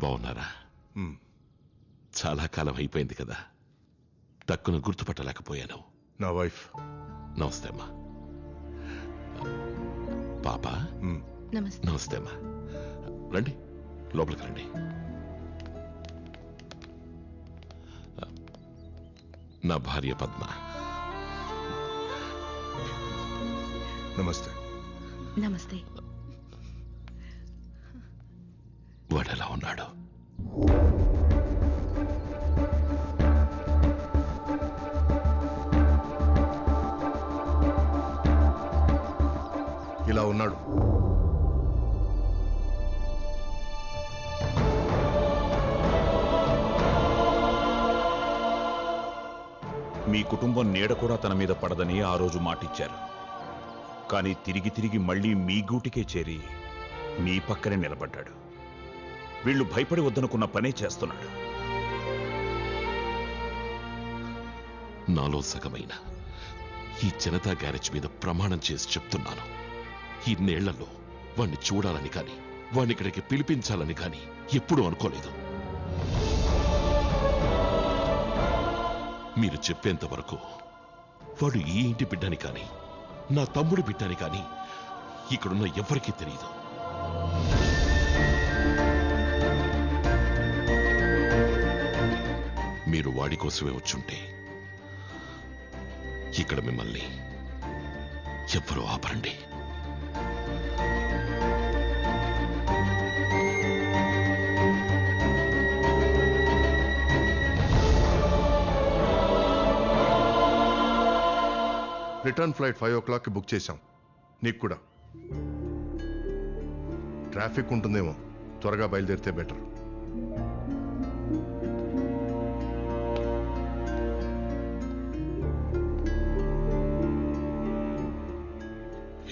బాగున్నారా? చాలా కాలం అయిపోయింది కదా, తక్కువ గుర్తుపట్టలేకపోయాను. నా వైఫ్. నమస్తే అమ్మా. పాప. నమస్తే అమ్మా. రండి, లోపలికి రండి. నా భార్య పద్మ. నమస్తే. నమస్తే. వాడు ఎలా ఉన్నాడు? ఇలా ఉన్నాడు. మీ కుటుంబం నీడ కూడా తన మీద పడదని ఆ రోజు మాటిచ్చారు. కానీ తిరిగి తిరిగి మళ్ళీ మీ గూటికే చేరి మీ పక్కనే నిలబడ్డాడు. వీళ్ళు భయపడి వద్దనుకున్న పనే చేస్తున్నాడు. నాలో సగమైన ఈ జనతా గ్యారేజ్ మీద ప్రమాణం చేసి చెప్తున్నాను, ఇన్నేళ్లలో వాణ్ణి చూడాలని కాని వాణ్ణి ఇక్కడికి పిలిపించాలని కాని ఎప్పుడూ అనుకోలేదు. మీరు చెప్పేంత వరకు వాడు ఈ ఇంటి బిడ్డని కాని నా తమ్ముడి బిడ్డని కాని ఇక్కడున్న ఎవరికీ తెలియదు. మీరు వాడి కోసమే వచ్చుంటే ఇక్కడ మిమ్మల్ని ఎవ్వరూ ఆపరండి. రిటర్న్ ఫ్లైట్ 5 o'clock బుక్ చేశాం. నీకు కూడా. ట్రాఫిక్ ఉంటుందేమో, త్వరగా బయలుదేరితే బెటర్.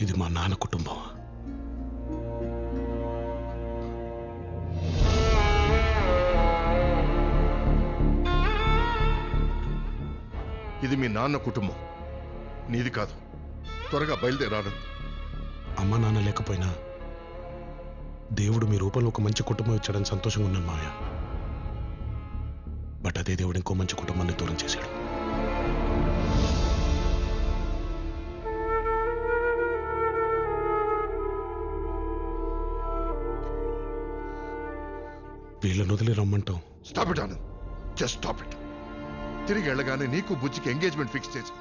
ఇది మా నాన్న కుటుంబం. ఇది మీ నాన్న కుటుంబం, నీది కాదు. త్వరగా బయలుదేరాడు. అమ్మ నాన్న లేకపోయినా దేవుడు మీ రూపంలో ఒక మంచి కుటుంబం ఇచ్చాడని సంతోషంగా ఉన్నాను మాయ. బట్ అదే దేవుడు ఇంకో మంచి కుటుంబాన్ని దూరం చేశాడు. వీళ్ళని వదిలి రమ్మంటాం. Stop it Anand, just stop it. తిరిగి వెళ్ళగానే నీకు బుజ్జికి ఎంగేజ్మెంట్ ఫిక్స్ చేసి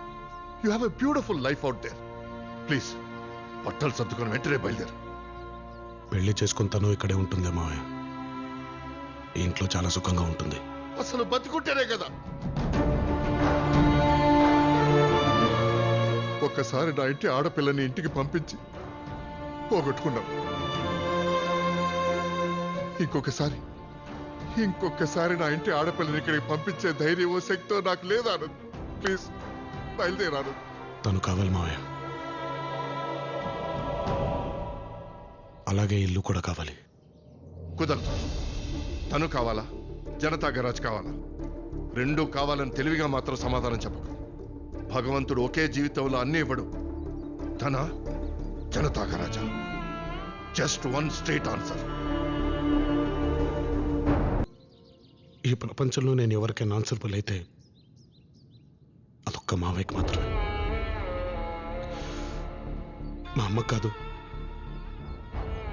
you have a beautiful life out there. Please బట్టలు సర్దుకొని వెంటనే బయలుదేరు. పెళ్లి చేసుకుని తను ఇక్కడే ఉంటుందే మావయ్య. ఈ ఇంట్లో చాలా సుఖంగా ఉంటుంది. అసలు బతికుంటేనే కదా. ఒక్కసారి నా ఇంటి ఆడపిల్లని ఇంటికి పంపించి పోగొట్టుకున్నాం. ఇంకొకసారి నా ఇంటి ఆడపిల్లని ఇక్కడికి పంపించే ధైర్యమో శక్తో నాకు లేదు. ప్లీజ్ బయలుదేరాను. తను కావాలి మావయ్య. అలాగే ఇల్లు కూడా కావాలి. కుదరదు. తను కావాలా, జనతా గరాజ్ కావాలా? రెండూ కావాలని తెలివిగా మాత్రం సమాధానం చెప్పకు. భగవంతుడు ఒకే జీవితంలో అన్ని ఇవ్వడు. తన జనతా గరాజా, జస్ట్ వన్ స్ట్రేట్ ఆన్సర్. ఈ ప్రపంచంలో నేను ఎవరికైనా ఆన్సర్బుల్ అయితే అదొక్క మావయ్యకి మాత్రమే. మా అమ్మకు కాదు,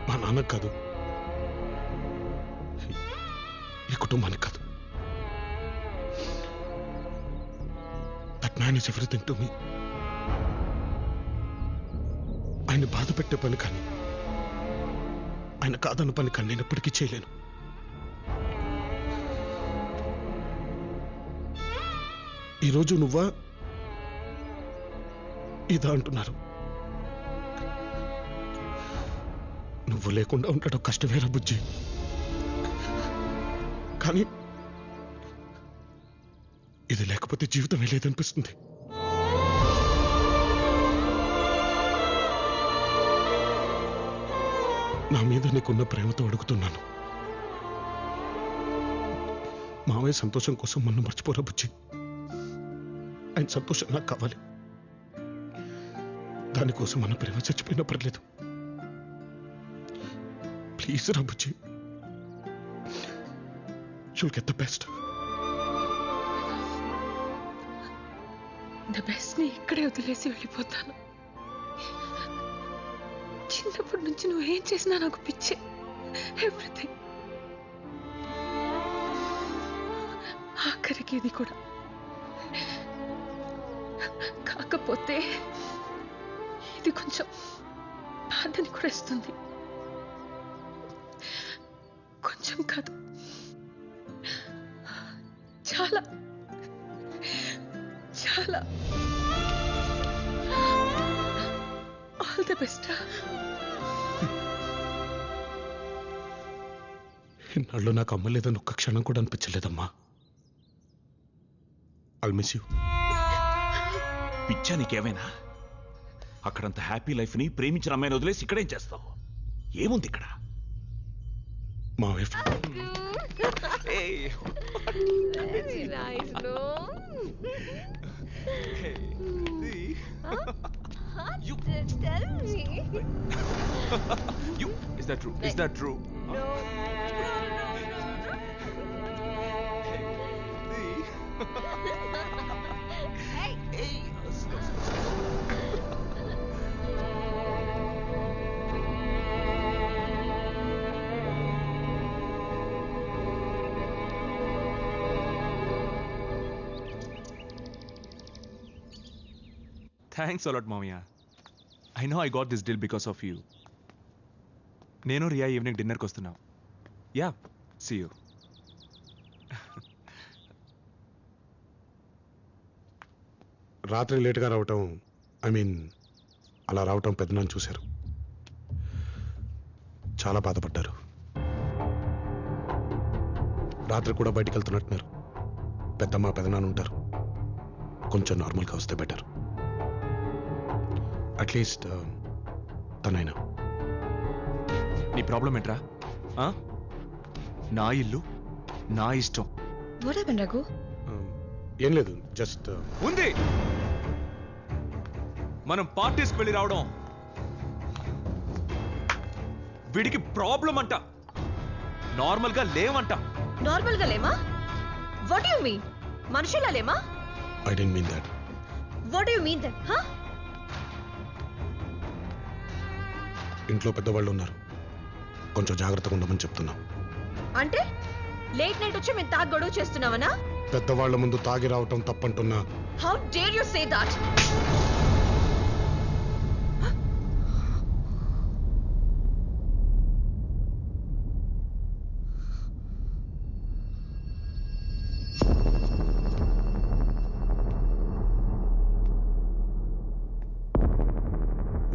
మా నాన్నకు కాదు, ఈ కుటుంబానికి కాదు. That man is everything to me. ఆయన బాధ పెట్టే పని కానీ ఆయన కాదన్న పని కానీ నేను ఎప్పటికీ చేయలేను. ఈరోజు నువ్వా ఇదా అంటున్నారు. నువ్వు లేకుండా ఉండడం కష్టమేరా బుజ్జి. కానీ ఇది లేకపోతే జీవితమే లేదనిపిస్తుంది. నా మీద నీకున్న ప్రేమతో అడుగుతున్నాను. మావయ్య సంతోషం కోసం మనం మర్చిపోరా బుజ్జి. ఆయన సంతోషం నాకు కావాలి. దానికోసం మన ప్రేమ చచ్చిపోయినా పర్లేదు. ప్లీజ్ రా Bujji, you'll get the best. The బెస్ట్ని ఇక్కడే వదిలేసి వెళ్ళిపోతాను. చిన్నప్పటి నుంచి నువ్వేం చేసినా నాకు పిచ్చే. ఎవ్రీథింగ్. ఆఖరికి ఇది కూడా. కాకపోతే ఇది కొంచెం బాధని కూడా ఇస్తుంది. కొంచెం కాదు, చాలా చాలా. All the best. ఇన్నాళ్ళు నాకు అమ్మ లేదని ఒక్క క్షణం కూడా అనిపించలేదమ్మా. I'll miss you. పిచ్చా నీకేమైనా? అక్కడంత హ్యాపీ లైఫ్ ని ప్రేమించిన అమ్మాయిని వదిలేసి ఇక్కడేం చేస్తావు? ఏముంది ఇక్కడ? మా wife Very nice, no? You tell me. Is that true? Is that true? No. Hey. Thanks a lot, Mamiya. I know I got this deal because of you. నేను రియా ఈవినింగ్ డిన్నర్కి వస్తున్నావు. Yeah, see you. రాత్రి లేట్గా రావటం, అలా రావటం పెద్దనాన్న చూశారు. చాలా బాధపడ్డారు. రాత్రి కూడా బయటికి వెళ్తున్నట్టున్నారు. పెద్దమ్మ పెద్దనాన్న ఉంటారు. కొంచెం నార్మల్గా వస్తే బెటర్. అట్లీస్ట్ తనైనా. నీ ప్రాబ్లం ఏంట్రా? నా ఇల్లు నా ఇష్టం. What happened, Raghu? ఏం లేదు, జస్ట్ ఉంది. మనం పార్టీస్కి వెళ్ళి రావడం వీడికి ప్రాబ్లం అంట. నార్మల్గా లేవంట. నార్మల్ గా లేమా? What you mean? మనుషులా లేమా? I don't mean that. What you mean then? ఇంట్లో పెద్దవాళ్ళు ఉన్నారు, కొంచెం జాగ్రత్తగా ఉండమని చెప్తున్నాం. అంటే లేట్ నైట్ వచ్చి మేము తాగి గొడవ చేస్తున్నావనా? పెద్దవాళ్ల ముందు తాగి రావటం తప్పంటున్నా. How dare you say that?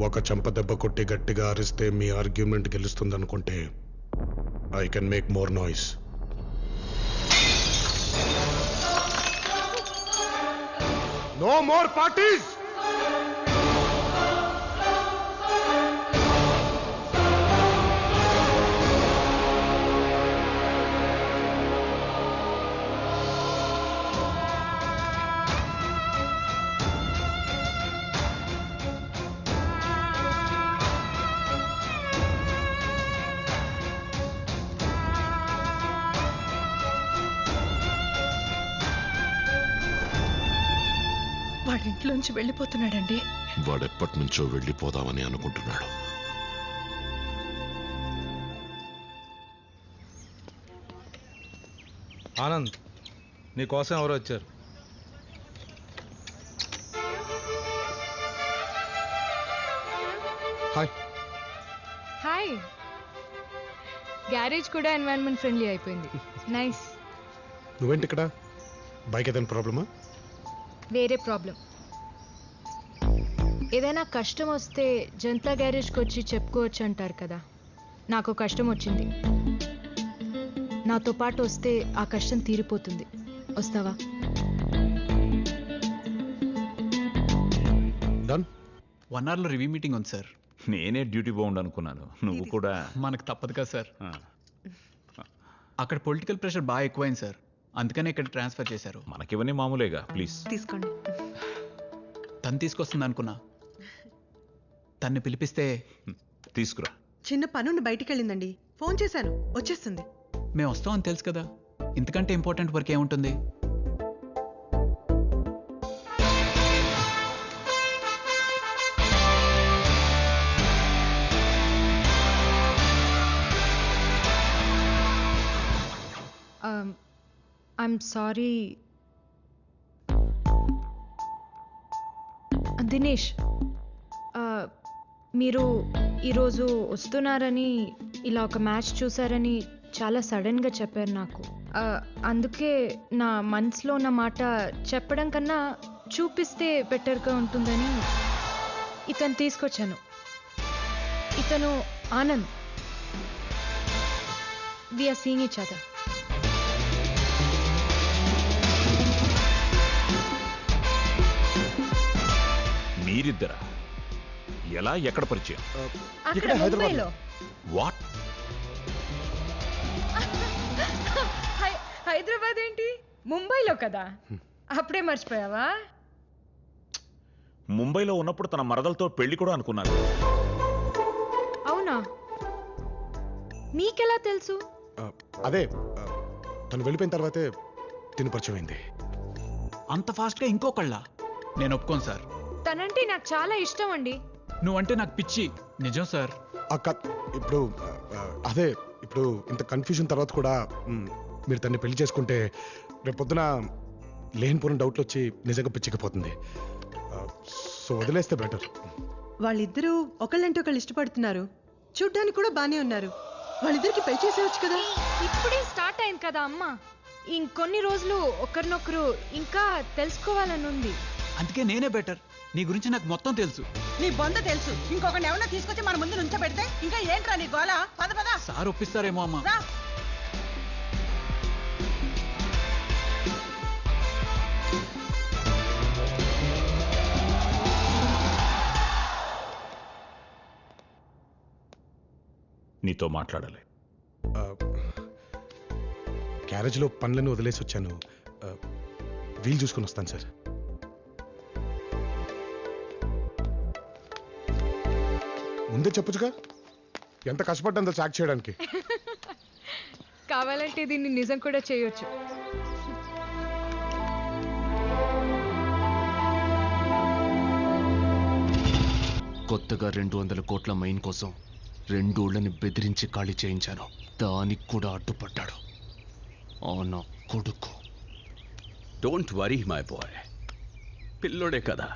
ఒక చెంప దెబ్బ కొట్టి గట్టిగా అరిస్తే మీ ఆర్గ్యుమెంట్ గెలుస్తుందనుకుంటే I can make more noise. No more parties. వాడింట్లోంచి వెళ్ళిపోతున్నాడండి. వాడెప్పటి నుంచో వెళ్ళిపోదామని అనుకుంటున్నాడు. ఆనంద్, నీకోసం ఎవరో వచ్చారు. హాయ్. హాయ్. గ్యారేజ్ కూడా ఎన్వైరన్మెంట్ ఫ్రెండ్లీ అయిపోయింది. నైస్. నువ్వేంటి ఇక్కడ? బైక్ ఏదైనా ప్రాబ్లమా? వేరే ప్రాబ్లం. ఏదైనా కష్టం వస్తే జంతా గ్యారేజ్కి వచ్చి చెప్పుకోవచ్చు అంటారు కదా. నాకు కష్టం వచ్చింది. నాతో పాటు వస్తే ఆ కష్టం తీరిపోతుంది. వస్తావా? డన్. 1 hourలో రివ్యూ మీటింగ్ ఉంది సార్. నేనే డ్యూటీ బాగుండు అనుకున్నాను. నువ్వు కూడా. మనకు తప్పదు కదా సార్. అక్కడ పొలిటికల్ ప్రెషర్ బాగా ఎక్కువైంది సార్. అందుకనే ఇక్కడ ట్రాన్స్ఫర్ చేశారు. మనకివన్నీ మామూలేగా. ప్లీజ్ తీసుకోండి. తను తీసుకొస్తుంది అనుకున్నా. తన్ని పిలిపిస్తే తీసుకురా. చిన్న పనుండి బయటికి వెళ్ళిందండి. ఫోన్ చేశాను, వచ్చేస్తుంది. మేము వస్తామని తెలుసు కదా. ఇంతకంటే ఇంపార్టెంట్ వర్క్ ఏముంటుంది? ఐఎమ్ సారీ దినేష్, మీరు ఈరోజు వస్తున్నారని, ఇలా ఒక మ్యాచ్ చూసారని చాలా సడన్గా చెప్పారు నాకు. అందుకే నా మనసులో ఉన్న మాట చెప్పడం కన్నా చూపిస్తే బెటర్గా ఉంటుందని ఇతను తీసుకొచ్చాను. ఇతను Anand. We are seeing each other. మీరిద్దరా? ఎలా, ఎక్కడ పరిచయం? అక్కడ ముంబైలో. వాట్? హైదరాబాద్ ఏంటి, ముంబైలో కదా. అప్పుడే మర్చిపోయావా? ముంబైలో ఉన్నప్పుడు తన మరదలతో పెళ్లి కూడా అనుకున్నాను. అవునా? నీకెలా తెలుసు? అదే తను వెళ్ళిపోయిన తర్వాతే తిను పరిచయం అయింది. అంత ఫాస్ట్గా ఇంకొకళ్ళ? నేను ఒప్పుకోను సార్. తనంటే నాకు చాలా ఇష్టం అండి. నువ్వంటే నాకు పిచ్చి. నిజం సార్. ఇప్పుడు అదే ఇప్పుడు ఇంత కన్ఫ్యూజన్ తర్వాత కూడా మీరు తన్ని పెళ్లి చేసుకుంటే రేపొద్దున లేనిపోయిన డౌట్లు వచ్చి నిజంగా పిచ్చికపోతుంది. సో వదిలేస్తే బెటర్. వాళ్ళిద్దరూ ఒకళ్ళంటే ఒకళ్ళు ఇష్టపడుతున్నారు, చూడ్డానికి కూడా బానే ఉన్నారు. వాళ్ళిద్దరికి పెళ్లి చేసేవచ్చు కదా. ఇప్పుడే స్టార్ట్ అయింది కదా అమ్మ. ఇంకొన్ని రోజులు ఒకరినొకరు ఇంకా తెలుసుకోవాలని ఉంది. అందుకే నేనే బెటర్. నీ గురించి నాకు మొత్తం తెలుసు. నీ బొంద తెలుసు. ఇంకొకటి ఎవరన్నా తీసుకొచ్చి మన ముందు నుంచోబెడితే ఇంకా ఏంట్రా నీ గోల? పద పద. సార్ ఒప్పిస్తారేమో అమ్మా. నీతో మాట్లాడాలి. క్యారేజ్లో పనులను వదిలేసి వచ్చాను. వీలు చూసుకుని వస్తాను సార్. ముందే చెప్పొచ్చుగా, ఎంత కష్టపడ్డాందో చాక్ చేయడానికి. కావాలంటే దీన్ని నిజం కూడా చేయొచ్చు. కొత్తగా 200 కోట్ల మైన్ కోసం 2 ఊళ్ళని బెదిరించి ఖాళీ చేయించాను. దానికి కూడా అడ్డుపడ్డాడు నా కొడుకు. డోంట్ వరీ మై బాయ్, పిల్లోడే కదా,